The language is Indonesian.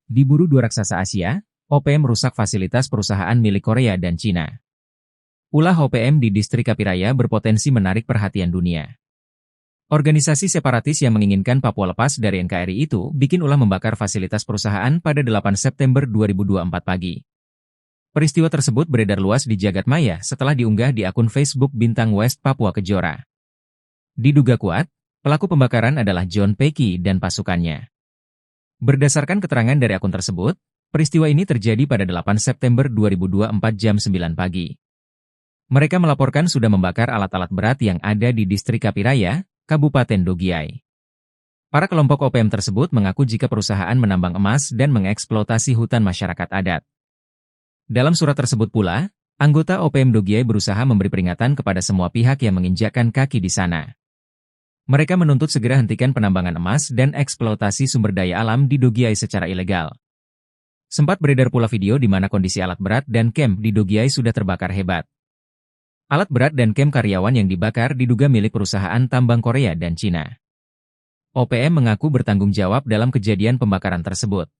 Diburu dua raksasa Asia, OPM merusak fasilitas perusahaan milik Korea dan Cina. Ulah OPM di distrik Kapiraya berpotensi menarik perhatian dunia. Organisasi separatis yang menginginkan Papua lepas dari NKRI itu bikin ulah membakar fasilitas perusahaan pada 8 September 2024 pagi. Peristiwa tersebut beredar luas di jagat maya setelah diunggah di akun Facebook Bintang West Papua Kejora. Diduga kuat, pelaku pembakaran adalah John Peki dan pasukannya. Berdasarkan keterangan dari akun tersebut, peristiwa ini terjadi pada 8 September 2024 jam 9 pagi. Mereka melaporkan sudah membakar alat-alat berat yang ada di distrik Kapiraya, Kabupaten Dogiai. Para kelompok OPM tersebut mengaku jika perusahaan menambang emas dan mengeksploitasi hutan masyarakat adat. Dalam surat tersebut pula, anggota OPM Dogiai berusaha memberi peringatan kepada semua pihak yang menginjakkan kaki di sana. Mereka menuntut segera hentikan penambangan emas dan eksploitasi sumber daya alam di Dogiai secara ilegal. Sempat beredar pula video di mana kondisi alat berat dan camp di Dogiai sudah terbakar hebat. Alat berat dan camp karyawan yang dibakar diduga milik perusahaan tambang Korea dan Cina. OPM mengaku bertanggung jawab dalam kejadian pembakaran tersebut.